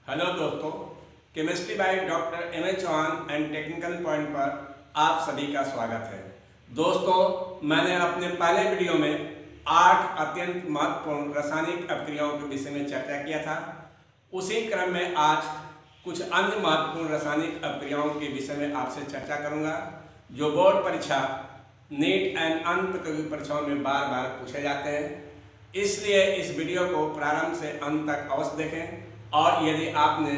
Hello दोस्तों, chemistry by doctor M H Chauhan and technical point पर आप सभी का स्वागत है। दोस्तों, मैंने अपने पहले वीडियो में 8 अत्यंत महत्वपूर्ण रासायनिक अपक्रियाओं के विषय में चर्चा किया था। उसी क्रम में आज कुछ अन्य महत्वपूर्ण रासायनिक अपक्रियाओं के विषय में आपसे चर्चा करूंगा, जो बोर्ड परीक्षा, नीट एंड अन्य प्रतियोगी परीक्षाओं में बार बार पूछे जाते हैं। इसलिए इस वीडियो को प्रारंभ से अंत तक अवश्य देखें, और यदि आपने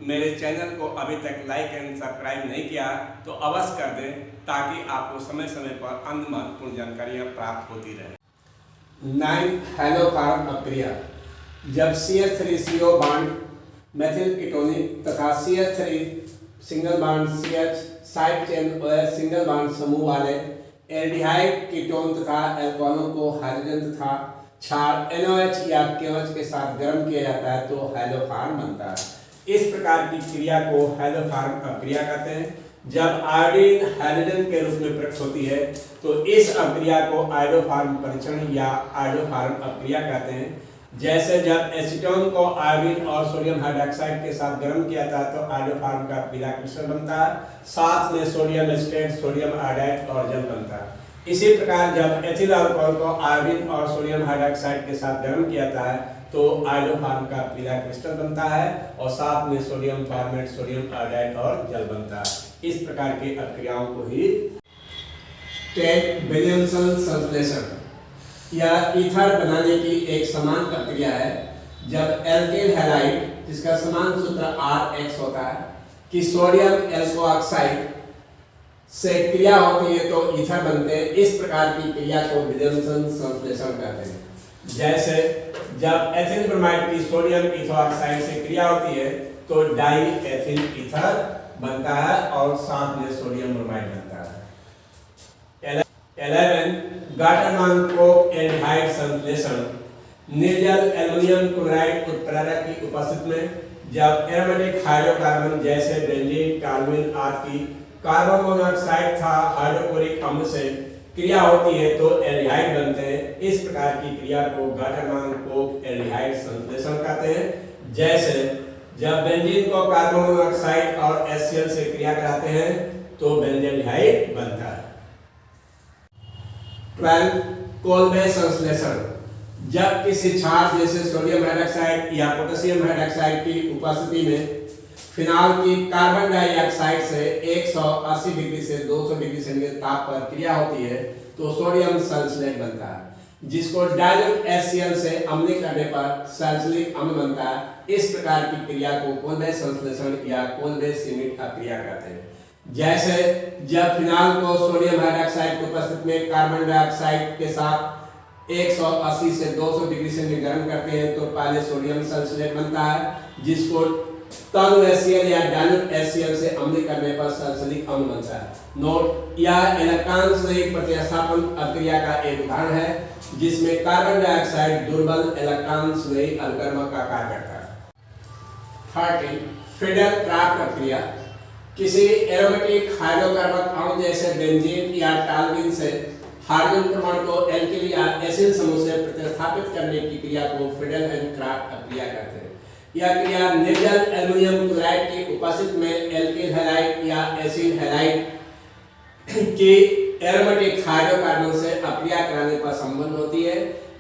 मेरे चैनल को अभी तक लाइक एंड सब्सक्राइब नहीं किया तो अवश्य कर दें, ताकि आपको समय समय पर अन्य महत्वपूर्ण जानकारियाँ प्राप्त होती रहें। 9 हैलोकार्ब अपक्रिया। जब CH3CO बॉन्ड मेथिल कीटोनिक तथा CH3 single bond CH side chain OH single bond समूह वाले एल्डिहाइड कीटोन तथा एल्कोहलों को हाइड्रोजन तथा क्षार NOH या KOH के साथ गर्म किया जाता है तो हैलोफार्म बनता है। इस प्रकार की क्रिया को हैलोफार्म अपक्रिया कहते हैं। जब आयोडीन हाइड्रोजन के रूप में प्रकट होती है तो इस अपक्रिया को आयोडोफार्म परीक्षण या आयोडोफार्म अपक्रिया कहते हैं। जैसे जब एसीटोन को आयोडीन और सोडियम हाइड्रोक्साइड के साथ गर्म किया जाता है तो आयोडोफार्म का पीला क्रिस्टल बनता है, साथ में सोडियम एस्टेट, सोडियम आयोडाइड और जल बनता है। इसी प्रकार जब एथिल अल्कोहल को आयोडीन और सोडियम हाइड्रोक्साइड के साथ गर्म किया जाता है तो आयोडोफार्म का पीला क्रिस्टल बनता है और साथ में सोडियम फॉर्मेट, सोडियम आयोडाइड और जल बनता है। इस प्रकार की अपक्रियाओं को ही टेट विलियमसन संश्लेषण या ईथर बनाने की एक समान प्रक्रिया है। जब एल्केन हैलाइड, जिसका समान सूत्र RX होता है, कि सोडियम एल्कोऑक्साइड से क्रिया होती है तो ईथर बनते हैं। इस प्रकार की क्रिया को विलियमसन संश्लेषण कहते हैं। जैसे जब एथिल ब्रोमाइड की सोडियम इथोऑक्साइड से क्रिया होती है तो डाई एथिल ईथर बनता है और साथ में सोडियम ब्रोमाइड बनता है। 11 गाटरमान कोक एल्डिहाइड संश्लेषण। निर्जल एल्युमिनियम क्लोराइड उत्प्रेरक की उपस्थिति में जब एरोमेटिक हाइड्रोकार्बन जैसे बेंजीन, टॉल्यूइन आदि की कार्बन मोनोऑक्साइड था हाइड्रोक्लोरिक अम्ल से क्रिया होती है तो एल्डिहाइड बनते हैं। इस प्रकार की क्रिया को गाटरमान कोक एल्डिहाइड संश्लेषण कहते हैं। जैसे जब बेंजीन को कार्बन मोनोऑक्साइड और HCl से क्रिया कराते हैं तो बेंजील्डिहाइड बनता है। 12 कोल्बे संश्लेषण। जब किसी क्षार जैसे सोडियम हाइड्रोक्साइड या पोटेशियम हाइड्रोक्साइड की उपस्थिति में फिनॉल की कार्बन डाइऑक्साइड से 180 डिग्री से 200 डिग्री सेंटीग्रेड ताप पर क्रिया होती है तो सोडियम सल्फेट बनता है, जिसको डाइल्यूट HCl से अम्लीय करने पर सल्फ्यूरिक अम्ल बनता है। इस प्रकार की क्रिया को कोल्बे संश्लेषण या कोल्बे सीमित अपक्रिया कहते हैं। जैसे जब फिनॉल को सोडियम हाइड्रोक्साइड की उपस्थिति में कार्बन डाइऑक्साइड के साथ 180 से 200 डिग्री सेंटीग्रेड गर्म करते हैं तो पहले सोडियम सल्फेट बनता है, जिसको तनु HCl या डाइल्यूट HCl से अम्लीय करने पर सल्फ्यूरिक अम्ल बनता है। नोट: यह इलेक्ट्रॉन संयुग्म प्रतिस्थापन अपक्रिया का एक उदाहरण है जिसमें कार्बन डाइऑक्साइड दुर्बल इलेक्ट्रॉन संयुग्म अलकर्मक का कार्य करता है। 13 फ्रीडल-क्राफ्ट अपक्रिया। किसी एरोमेटिक हाइड्रोकार्बन अणु जैसे बेंजीन या टॉल्यूइन से हाइड्रोजन परमाणु को एल्किल या एसिल समूह से प्रतिस्थापित करने की क्रिया को फ्रीडल एंड क्राफ्ट अपक्रिया कहते हैं। यह क्रिया निर्जल एल्युमिनियम क्लोराइड की उपस्थिति में एल्किल हैलाइड या एसिल हैलाइड की एरोमेटिक हाइड्रोकार्बन से अपक्रिया कराने पर संपन्न होती है।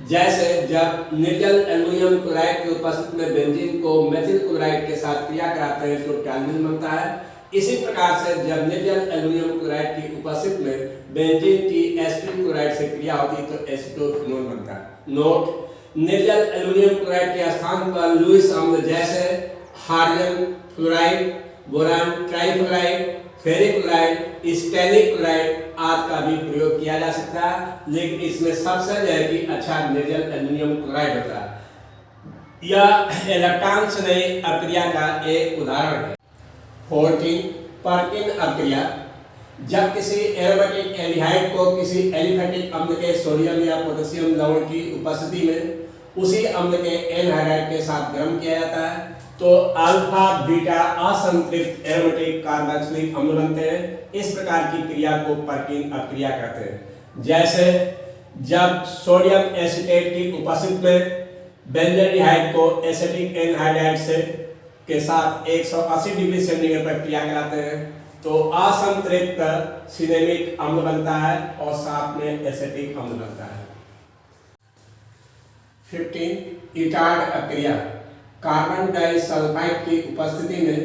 जैसे जब निर्जल एल्युमिनियम क्लोराइड की उपस्थिति में बेंजीन को मेथिल क्लोराइड के साथ क्रिया कराते हैं तो टॉल्यूइन बनता है। इसी प्रकार से जब निर्जल एल्युमिनियम क्लोराइड की उपस्थिति में बेंजीन की एसिटिल क्लोराइड से क्रिया होती है तो एसीटोफिनोल बनता है। नोट: निर्जल एल्युमिनियम क्लोराइड के स्थान पर लुईस अम्ल जैसे hydrogen fluoride, boron trifluoride, ferric chloride, stannic chloride आदि का भी प्रयोग किया जा सकता है, लेकिन इसमें सबसे जहरी अच्छा निर्जल एल्युमिनियम क्लोराइड होता है। यह इलेक्ट्रॉन संयुग्म अपक्रिया का एक उदाहरण है। 14 पर्किन अपक्रिया। जब किसी एरोमेटिक एल्डिहाइड को किसी एलिफेटिक अम्ल के सोडियम या पोटेशियम लवण की उपस्थिति में उसी अम्ल के एनहाइड्राइड के साथ गर्म किया जाता है तो अल्फा बीटा असंतृप्त एरोमेटिक कार्बोक्सिलिक अम्ल बनते हैं। इस प्रकार की क्रिया को पर्किन अपक्रिया कहते हैं। जैसे जब सोडियम एसीटेट की उपस्थिति में बेंजील्डिहाइड को एसिटिक एनहाइड्राइड से के साथ 180 डिग्री सेंटीग्रेड पर क्रिया कराते हैं तो असंतृप्त सिनेमिक अम्ल बनता है और साथ में एसिटिक अम्ल बनता है। 15 इटार्ड अक्रिया। कार्बन डाइसल्फाइड की उपस्थिति में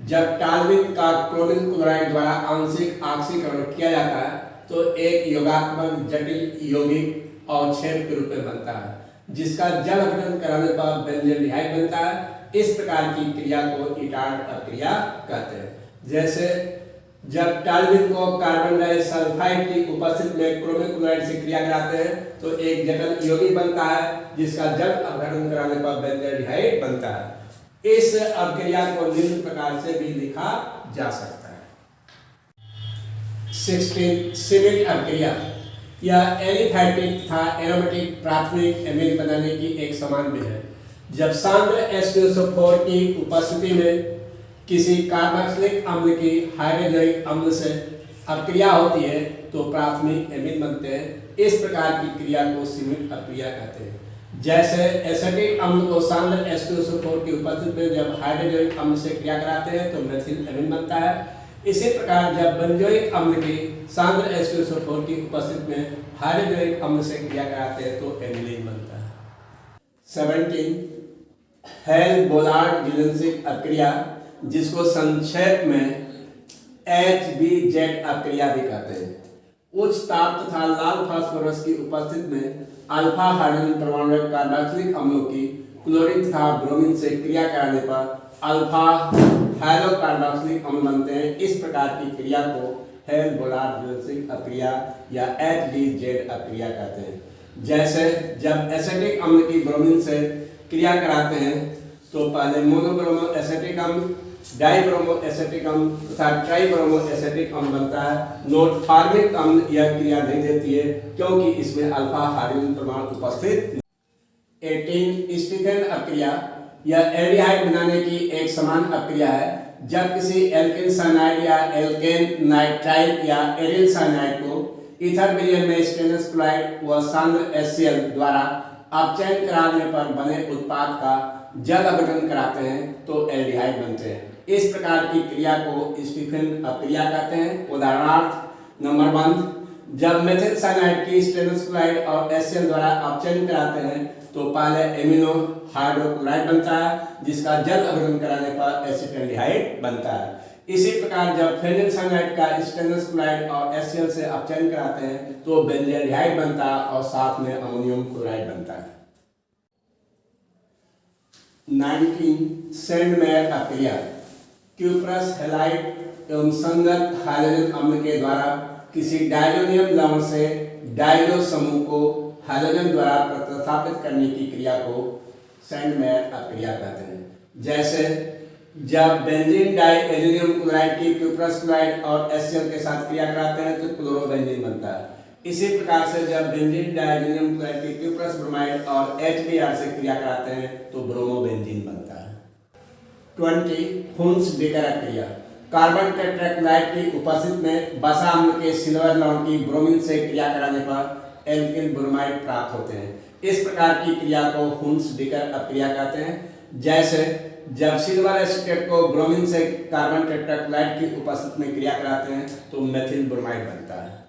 जब टाल्विन का क्लोरीन क्लोराइड द्वारा आंशिक ऑक्सीकरण किया जाता है तो एक योगात्मक जटिल यौगिक अवक्षेप के रूप में बनता है, जिसका जल अपघटन कराने पर बेंजील्डिहाइड बनता है। इस प्रकार की क्रिया को इटार्ड अक्रिया कहते हैं। जैसे जब टाल्विन को कार्बन डाइसल्फाइड की उपस्थिति में क्लोरीन क्लोराइड से क्रिया कराते हैं तो एक जटिल यौगिक बनता है, जिसका जल अपघटन कराने पर बेंजील्डिहाइड बनता है। इस अभिक्रिया को निम्न प्रकार से भी लिखा जा सकता है। 16 सीमित अभिक्रिया। यह एलिफैटिक तथा एरोमेटिक प्राथमिक एमीन बनाने की एक समान विधि है। जब सांद्र H2SO4 की उपस्थिति में किसी कार्बोक्सिलिक अम्ल की हाइड्रोक्लोरिक अम्ल से अभिक्रिया होती है तो प्राथमिक एमीन बनते हैं। इस प्रकार की क्रिया को सीमित अभिक्रिया कहते हैं। जैसे एसिटिक अम्ल को सांद्र H2SO4 की उपस्थिति में जब हाइड्रोक्लोरिक अम्ल से क्रिया कराते हैं तो मेथिल एमीन बनता है। इसी प्रकार जब बेंजोइक अम्ल की सांद्र H2SO4 की उपस्थिति में हाइड्रोक्लोरिक अम्ल से क्रिया कराते हैं तो एनिलीन बनता है। 17 हेल-बोलार्ड गिलेंसिक अभिक्रिया, जिसको संक्षेप में HBZ अभिक्रिया भी कहते हैं। उच्च ताप तथा लाल फास्फोरस की उपस्थिति में अल्फा हाइड्रोजन परमाणु कार्बोक्सिलिक अम्लों की क्लोरीन तथा ब्रोमीन से क्रिया कराने पर अल्फा हाइड्रोकार्बोक्सिलिक अम्ल बनते हैं। इस प्रकार की क्रिया को हेल-बोलार्ड गिलेंसिक अभिक्रिया या HBZ अभिक्रिया कहते हैं। जैसे जब एसिटिक अम्ल की ब्रोमीन से क्रिया कराते हैं तो पहले मोनोब्रोमो एसिटिक अम्ल, डाइब्रोमो एसिटिक अम्ल तथा ट्राइब्रोमो एसिटिक अम्ल बनता है। नोट फॉर्मिक अम्ल यह क्रिया नहीं देती है क्योंकि इसमें अल्फा हाइड्रोजन परमाणु उपस्थित। 18 स्टीफेन अभिक्रिया। यह एल्डिहाइड बनाने की एक समान अभिक्रिया है। जब किसी एल्केन साइनाइड या एल्केन नाइट्राइल या एरिल साइनाइड को ईथर विलयन में स्टेनलेस क्लोराइड व सांद्र HCl द्वारा अपचयन कराने पर बने उत्पाद का जल अपघटन कराते हैं तो एल्डिहाइड बनते हैं। इस प्रकार की क्रिया को स्टीफेन अभिक्रिया कहते हैं। उदाहरणार्थ नंबर 1, जब मेथिल साइनाइड की स्टेनलेस क्लोराइड और HCl द्वारा अपचयन कराते हैं तो पहले एमिनो हाइड्रोक्लोराइड बनता है, जिसका जल अपघटन कराने पर एसिटाल्डिहाइड बनता है। इसी प्रकार जब फेनिल साइनाइड का स्टेनलेस क्लोराइड और HCl से अपचयन कराते हैं तो बेंजील्डिहाइड बनता है और साथ में अमोनियम क्लोराइड बनता है। 19 सेंडमेयर अभिक्रिया। क्यूप्रस हैलाइड एवं संगत हाइड्रोजन अम्ल के द्वारा किसी डायजोनियम लवण से डायजो समूह को हाइड्रोजन द्वारा प्रतिस्थापित करने की क्रिया को सेंडमेयर अभिक्रिया कहते हैं। जैसे जब बेंजीन डाइएल्यूमिनियम क्लोराइड की क्यूप्रस क्लोराइड और HCl के साथ क्रिया कराते हैं तो क्लोरोबेंजीन बनता है। इसी प्रकार से जब बेंजीन डाइएल्यूमिनियम क्लोराइड की क्यूप्रस ब्रोमाइड और HBr से क्रिया कराते हैं तो ब्रोमोबेंजीन बनता है। 20 हुन्स-डिकर अभिक्रिया। कार्बन टेट्राक्लोराइड की उपस्थिति में वसा अम्ल के सिल्वर लवण की ब्रोमीन से क्रिया कराने पर एल्किल ब्रोमाइड प्राप्त होते हैं। इस प्रकार की क्रिया को हुन्स-डिकर अभिक्रिया कहते हैं। जैसे जब सिल्वर एसीटेट को ब्रोमीन से कार्बन टेट्राक्लोराइड की उपस्थिति में क्रिया कराते हैं तो मेथिल ब्रोमाइड बनता है।